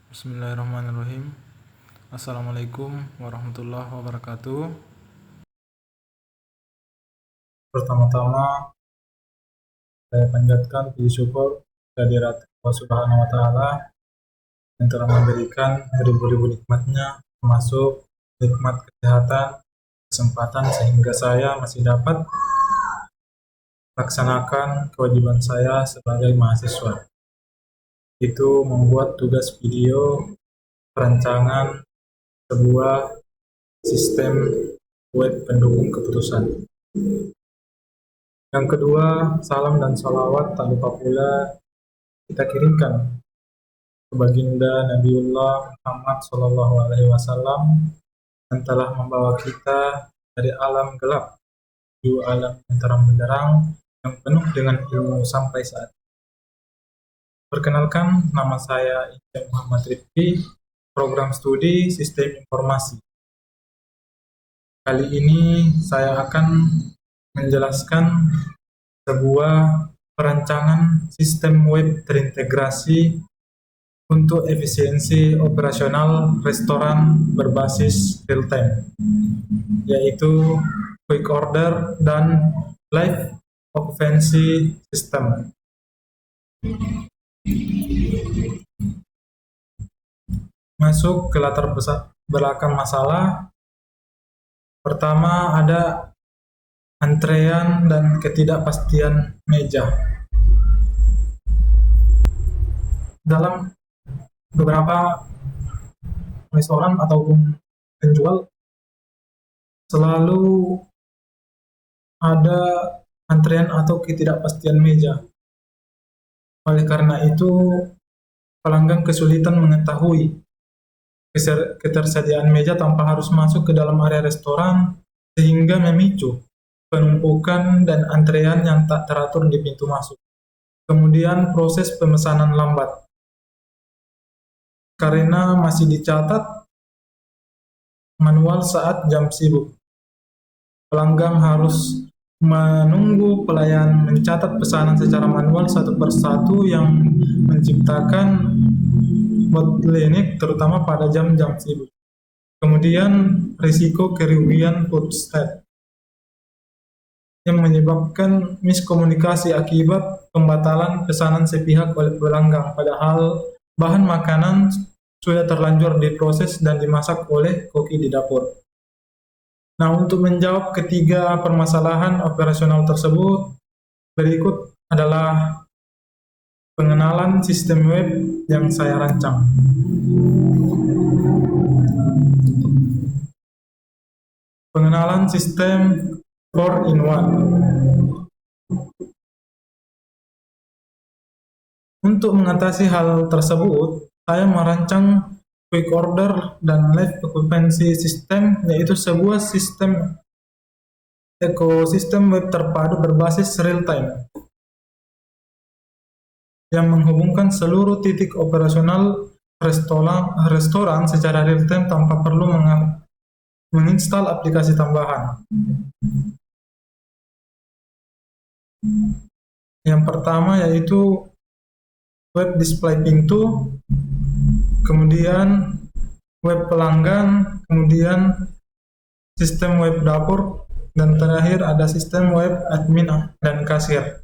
Bismillahirrahmanirrahim. Assalamualaikum warahmatullahi wabarakatuh. Pertama-tama, saya panjatkan puji syukur kehadirat Allah Subhanahu wa Ta'ala yang telah memberikan ribu-ribu nikmatnya, termasuk nikmat kesehatan, kesempatan sehingga saya masih dapat laksanakan kewajiban saya sebagai mahasiswa. Itu membuat tugas video perancangan sebuah sistem web pendukung keputusan. Yang kedua, salam dan salawat tak lupa pula kita kirimkan ke baginda Nabiullah Muhammad SAW yang telah membawa kita dari alam gelap menuju alam yang terang benderang yang penuh dengan ilmu sampai saat ini. Perkenalkan, nama saya Insinyur Muhammad Rifki, program studi Sistem Informasi. Kali ini saya akan menjelaskan sebuah perancangan sistem web terintegrasi untuk efisiensi operasional restoran berbasis real time, yaitu quick order dan live occupancy system. Masuk ke latar belakang masalah. Pertama, ada antrean dan ketidakpastian meja. Dalam beberapa restoran ataupun penjual selalu ada antrean atau ketidakpastian meja. Oleh karena itu, pelanggan kesulitan mengetahui ketersediaan meja tanpa harus masuk ke dalam area restoran, sehingga memicu penumpukan dan antrean yang tak teratur di pintu masuk. Kemudian proses pemesanan lambat, karena masih dicatat manual saat jam sibuk. Pelanggan harus menunggu pelayan mencatat pesanan secara manual satu persatu yang menciptakan bottleneck terutama pada jam-jam sibuk. Kemudian risiko kerugian footstep yang menyebabkan miskomunikasi akibat pembatalan pesanan sepihak oleh pelanggan, padahal bahan makanan sudah terlanjur diproses dan dimasak oleh koki di dapur. Nah, untuk menjawab ketiga permasalahan operasional tersebut, berikut adalah pengenalan sistem web yang saya rancang. Pengenalan sistem 4-in-1. Untuk mengatasi hal tersebut, saya merancang quick order dan live occupancy system, yaitu sebuah sistem ekosistem web terpadu berbasis real time yang menghubungkan seluruh titik operasional restoran secara real time tanpa perlu menginstal aplikasi tambahan. Yang pertama yaitu web display pintu, kemudian web pelanggan, kemudian sistem web dapur, dan terakhir ada sistem web admin dan kasir.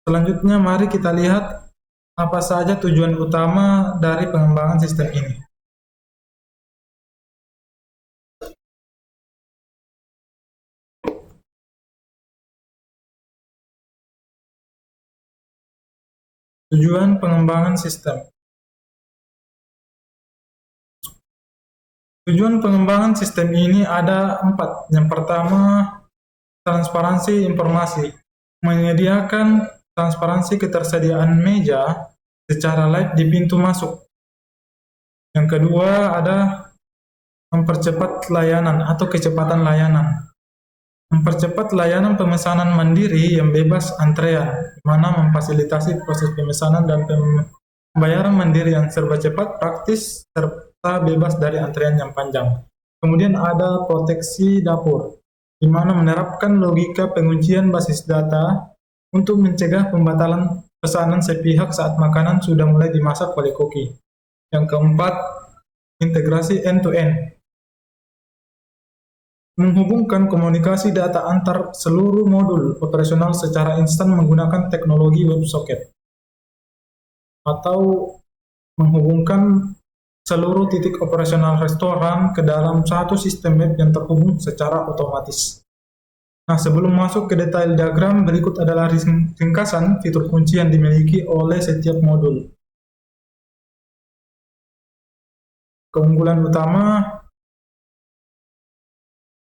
Selanjutnya mari kita lihat apa saja tujuan utama dari pengembangan sistem ini. Tujuan pengembangan sistem. Tujuan pengembangan sistem ini ada 4. Yang pertama, transparansi informasi. Menyediakan transparansi ketersediaan meja secara live di pintu masuk. Yang kedua, ada mempercepat layanan atau kecepatan layanan. Mempercepat layanan pemesanan mandiri yang bebas antrean, di mana memfasilitasi proses pemesanan dan pembayaran mandiri yang serba cepat, praktis, serta bebas dari antrean yang panjang. Kemudian ada proteksi dapur, di mana menerapkan logika penguncian basis data untuk mencegah pembatalan pesanan sepihak saat makanan sudah mulai dimasak oleh koki. Yang keempat, integrasi end-to-end. Menghubungkan komunikasi data antar seluruh modul operasional secara instan menggunakan teknologi WebSocket. Atau menghubungkan seluruh titik operasional restoran ke dalam satu sistem web yang terhubung secara otomatis. Nah, sebelum masuk ke detail diagram, berikut adalah ringkasan fitur kunci yang dimiliki oleh setiap modul. Keunggulan utama,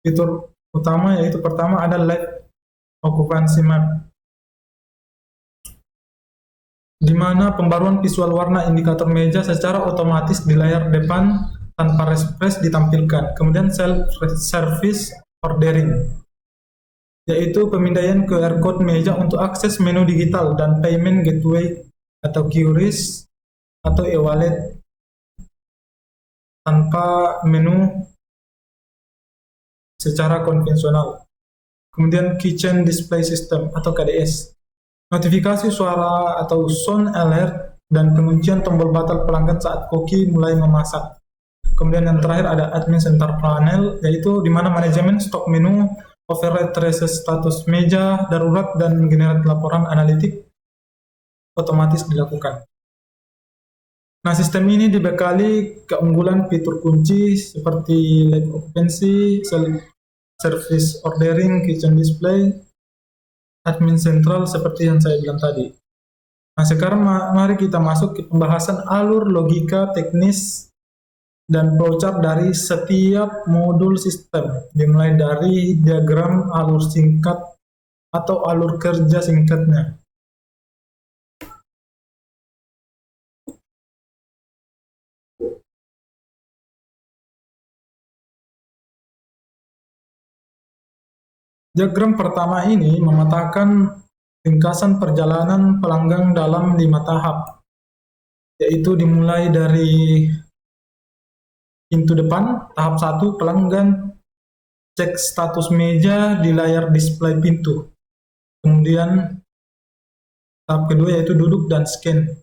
fitur utama yaitu pertama ada Live Occupancy Map, di mana pembaruan visual warna indikator meja secara otomatis di layar depan tanpa refresh ditampilkan. Kemudian self-service ordering, yaitu pemindaian QR code meja untuk akses menu digital dan payment gateway atau QRIS atau e-wallet tanpa menu secara konvensional. Kemudian Kitchen Display System atau KDS, notifikasi suara atau sound alert dan penguncian tombol batal pelanggan saat koki mulai memasak. Kemudian yang terakhir ada Admin Center Panel, yaitu di mana manajemen stok menu, override traces status meja darurat, dan generate laporan analitik otomatis dilakukan. Nah, sistem ini dibekali keunggulan fitur kunci seperti live occupancy, service ordering, kitchen display, admin central seperti yang saya bilang tadi. Nah, sekarang mari kita masuk ke pembahasan alur logika teknis dan flowchart dari setiap modul sistem, dimulai dari diagram alur singkat atau alur kerja singkatnya. Diagram pertama ini memetakan ringkasan perjalanan pelanggan dalam 5 tahap, yaitu dimulai dari pintu depan, tahap 1 pelanggan cek status meja di layar display pintu. Kemudian tahap kedua yaitu duduk dan scan.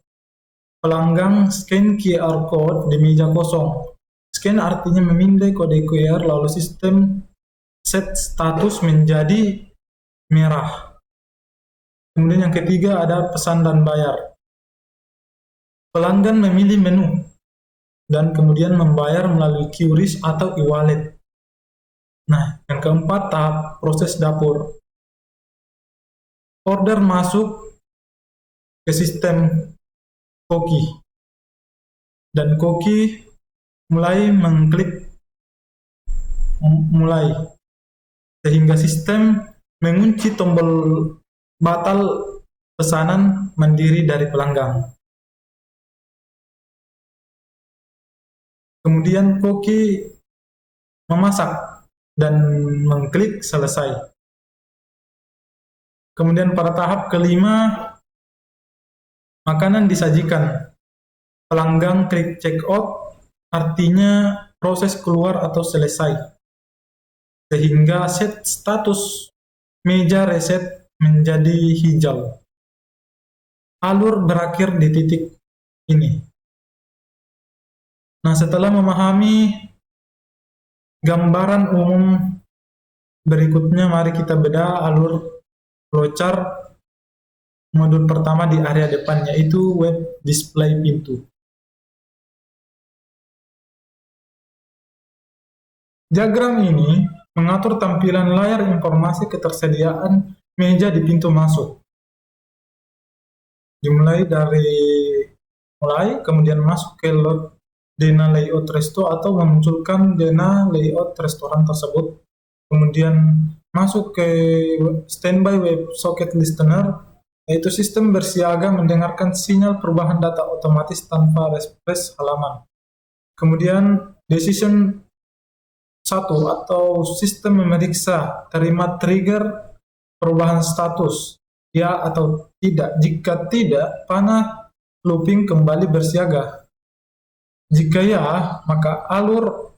Pelanggan scan QR code di meja kosong. Scan artinya memindai kode QR, lalu sistem set status menjadi merah. Kemudian yang ketiga ada pesan dan bayar. Pelanggan memilih menu dan kemudian membayar melalui QRIS atau e-wallet. Nah, yang keempat tahap proses dapur. Order masuk ke sistem koki dan koki mulai mengklik mulai, sehingga sistem mengunci tombol batal pesanan mandiri dari pelanggan. Kemudian koki memasak dan mengklik selesai. Kemudian pada tahap kelima, makanan disajikan. Pelanggan klik check out, artinya proses keluar atau selesai. Sehingga set status meja reset menjadi hijau. Alur berakhir di titik ini. Nah, setelah memahami gambaran umum berikutnya, mari kita bedah alur flowchart modul pertama di area depan, yaitu web display pintu. Diagram ini mengatur tampilan layar informasi ketersediaan meja di pintu masuk. Dimulai dari kemudian masuk ke Dena layout resto atau memunculkan Dena layout restoran tersebut. Kemudian masuk ke standby WebSocket listener, yaitu sistem bersiaga mendengarkan sinyal perubahan data otomatis tanpa refresh halaman. Kemudian decision 1 atau sistem memeriksa terima trigger perubahan status, ya atau tidak. Jika tidak, panah looping kembali bersiaga. Jika ya, maka alur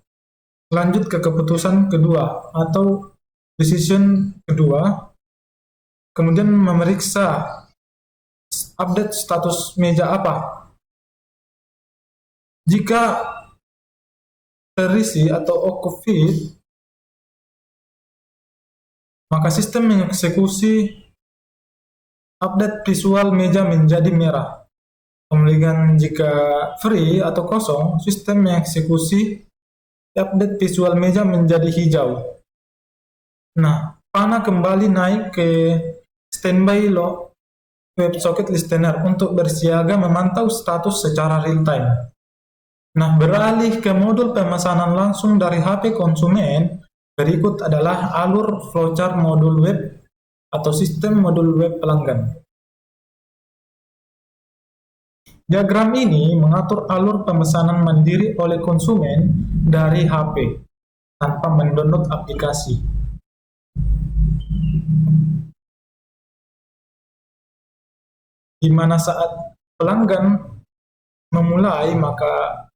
lanjut ke keputusan kedua atau decision kedua. Kemudian memeriksa update status meja apa. Jika terisi atau occupied, maka sistem mengeksekusi update visual meja menjadi merah. Kemudian jika free atau kosong, sistem mengeksekusi update visual meja menjadi hijau. Nah, panah kembali naik ke standby WebSocket Listener untuk bersiaga memantau status secara real time. Nah, beralih ke modul pemesanan langsung dari HP konsumen, berikut adalah alur flowchart modul web atau sistem modul web pelanggan. Diagram ini mengatur alur pemesanan mandiri oleh konsumen dari HP tanpa mendownload aplikasi. Di mana saat pelanggan memulai, maka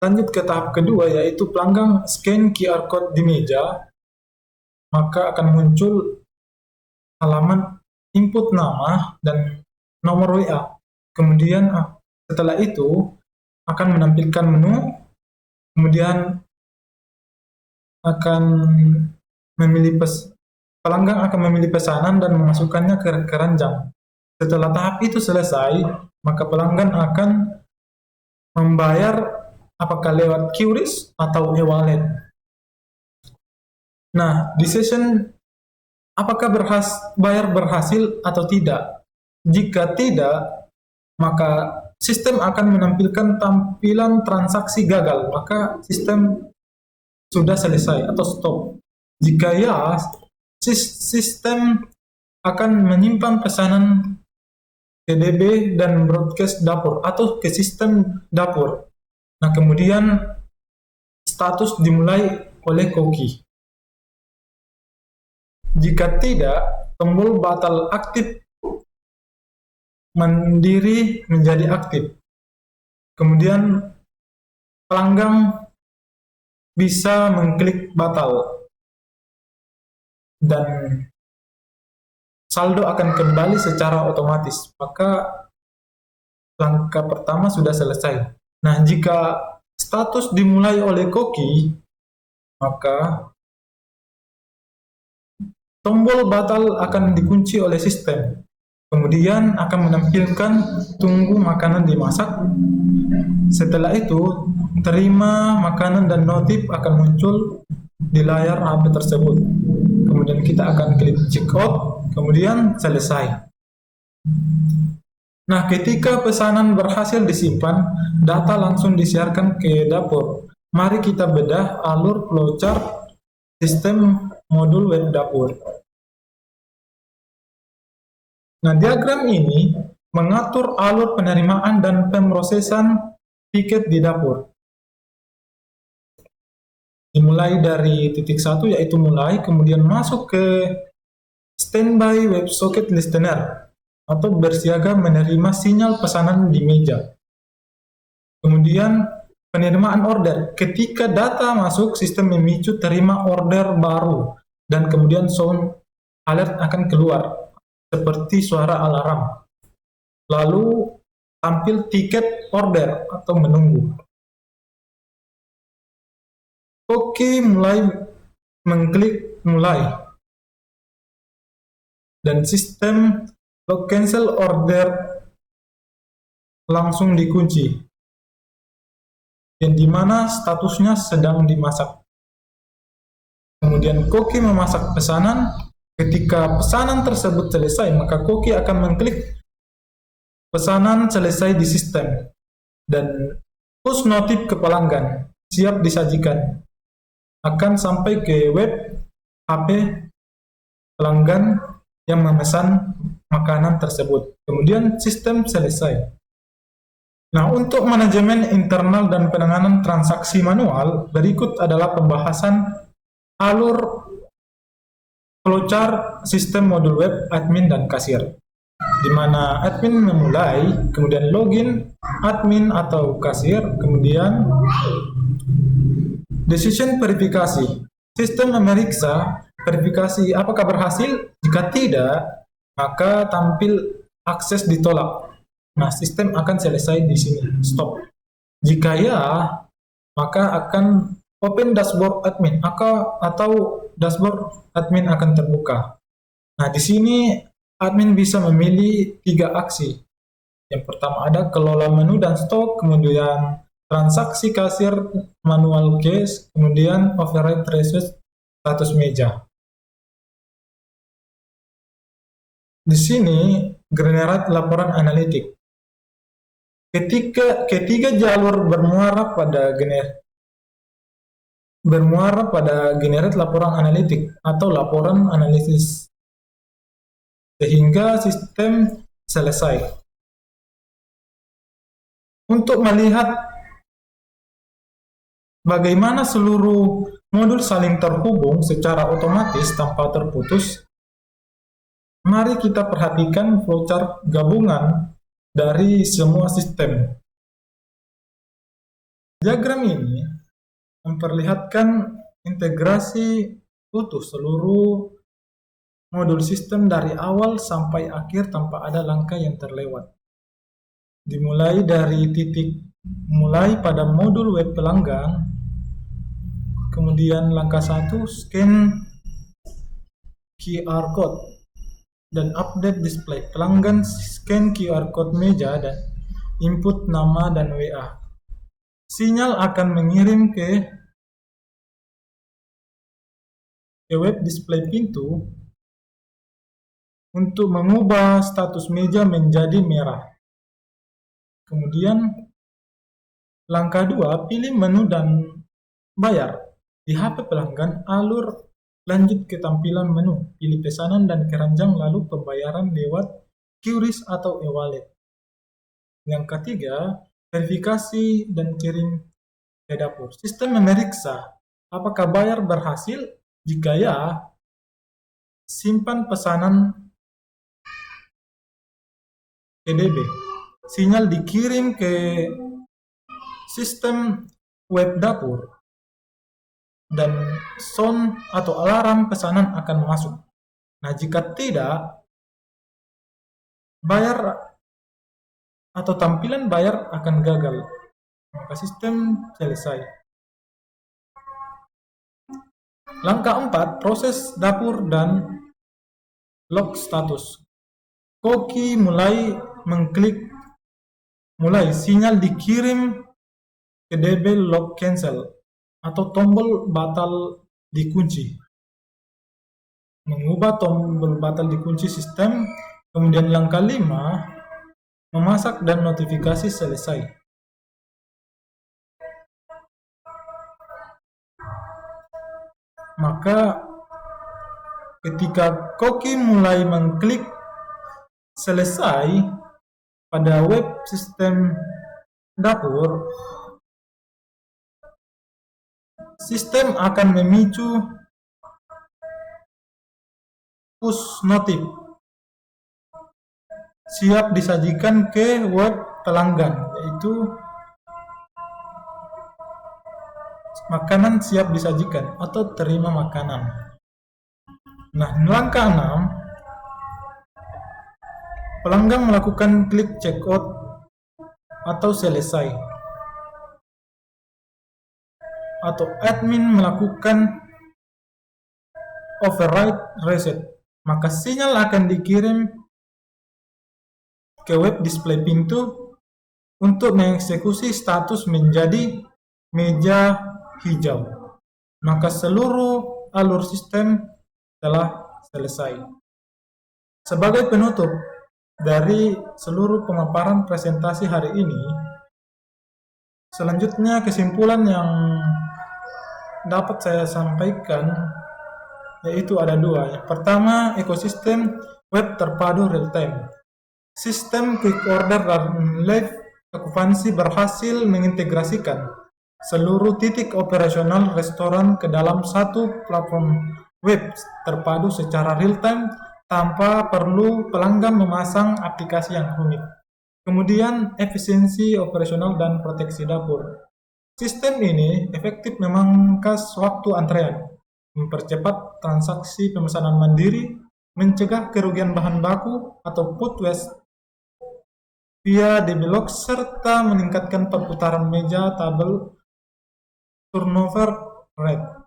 lanjut ke tahap kedua, yaitu pelanggan scan QR code di meja, maka akan muncul halaman input nama dan nomor WA. Kemudian setelah itu akan menampilkan menu, kemudian akan memilih pelanggan akan memilih pesanan dan memasukkannya ke keranjang. Setelah tahap itu selesai, maka pelanggan akan membayar apakah lewat QRIS atau e-wallet. Nah, di session apakah bayar berhasil atau tidak? Jika tidak, maka sistem akan menampilkan tampilan transaksi gagal, maka sistem sudah selesai atau stop. Jika ya, sistem akan menyimpan pesanan ke DB dan broadcast dapur atau ke sistem dapur. Nah, kemudian status dimulai oleh koki. Jika tidak, tombol batal aktif mandiri menjadi aktif. Kemudian pelanggan bisa mengklik batal dan saldo akan kembali secara otomatis. Maka langkah pertama sudah selesai. Nah, jika status dimulai oleh koki, maka tombol batal akan dikunci oleh sistem. Kemudian akan menampilkan tunggu makanan dimasak. Setelah itu, terima makanan dan notif akan muncul di layar HP tersebut. Kemudian kita akan klik check out, kemudian selesai. Nah, ketika pesanan berhasil disimpan, data langsung disiarkan ke dapur. Mari kita bedah alur flowchart sistem modul web dapur. Nah, diagram ini mengatur alur penerimaan dan pemrosesan tiket di dapur. Dimulai dari titik 1, yaitu mulai, kemudian masuk ke standby WebSocket Listener atau bersiaga menerima sinyal pesanan di meja. Kemudian penerimaan order. Ketika data masuk, sistem memicu terima order baru dan kemudian sound alert akan keluar seperti suara alarm. Lalu tampil tiket order atau menunggu. Oke, mulai mengklik mulai. Dan sistem log cancel order langsung dikunci. Yang dimana statusnya sedang dimasak. Kemudian koki memasak pesanan. Ketika pesanan tersebut selesai, maka koki akan mengklik pesanan selesai di sistem dan push notif ke pelanggan siap disajikan akan sampai ke web HP pelanggan yang memesan makanan tersebut. Kemudian sistem selesai. Nah, untuk manajemen internal dan penanganan transaksi manual, berikut adalah pembahasan alur flowchart sistem modul web admin dan kasir, di mana admin memulai, kemudian login, admin atau kasir, kemudian decision verifikasi. Sistem memeriksa verifikasi apakah berhasil. Jika tidak, maka tampil akses ditolak. Nah, sistem akan selesai di sini, stop. Jika ya, maka akan open dashboard admin atau dashboard admin akan terbuka. Nah, di sini admin bisa memilih 3 aksi. Yang pertama ada kelola menu dan stok, kemudian transaksi kasir, manual cash, kemudian override traces status meja. Di sini generate laporan analitik. Ketiga jalur bermuara pada generate laporan analitik atau laporan analisis, sehingga sistem selesai. Untuk melihat bagaimana seluruh modul saling terhubung secara otomatis tanpa terputus, mari kita perhatikan flowchart gabungan dari semua sistem. Diagram ini memperlihatkan integrasi utuh seluruh modul sistem dari awal sampai akhir tanpa ada langkah yang terlewat. Dimulai dari mulai pada modul web pelanggan, kemudian langkah 1 scan QR code dan update display pelanggan, scan QR code meja dan input nama dan WA. Sinyal akan mengirim ke web display pintu untuk mengubah status meja menjadi merah. Kemudian langkah 2, pilih menu dan bayar. Di HP pelanggan, alur lanjut ke tampilan menu, pilih pesanan dan keranjang, lalu pembayaran lewat QRIS atau e-wallet. Yang ketiga, verifikasi dan kirim ke dapur. Sistem memeriksa apakah bayar berhasil. Jika ya, simpan pesanan ke DB. Sinyal dikirim ke sistem web dapur dan sound atau alarm pesanan akan masuk. Nah, jika tidak, bayar atau tampilan bayar akan gagal, maka sistem selesai. Langkah 4, proses dapur dan log status. Koki mulai sinyal dikirim ke DB log cancel atau tombol batal dikunci. Mengubah tombol batal dikunci sistem. Kemudian langkah 5, memasak dan notifikasi selesai. Maka ketika koki mulai mengklik selesai pada web sistem dapur, sistem akan memicu push notif siap disajikan ke web pelanggan, yaitu makanan siap disajikan atau terima makanan. Nah, langkah 6, pelanggan melakukan klik checkout atau selesai, atau admin melakukan override reset, maka sinyal akan dikirim ke web display pintu untuk mengeksekusi status menjadi meja hijau. Maka seluruh alur sistem telah selesai. Sebagai penutup dari seluruh pemaparan presentasi hari ini, selanjutnya kesimpulan yang dapat saya sampaikan yaitu ada 2. Yang pertama, ekosistem web terpadu real time. Sistem quick order dan live okupansi berhasil mengintegrasikan seluruh titik operasional restoran ke dalam satu platform web terpadu secara real time tanpa perlu pelanggan memasang aplikasi yang rumit. Kemudian efisiensi operasional dan proteksi dapur. Sistem ini efektif memangkas waktu antrean, mempercepat transaksi pemesanan mandiri, mencegah kerugian bahan baku atau food waste, via develop serta meningkatkan perputaran meja tabel turnover rate.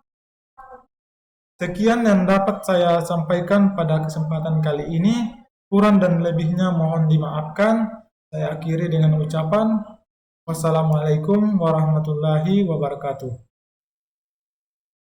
Sekian yang dapat saya sampaikan pada kesempatan kali ini. Kurang dan lebihnya mohon dimaafkan. Saya akhiri dengan ucapan wassalamualaikum warahmatullahi wabarakatuh.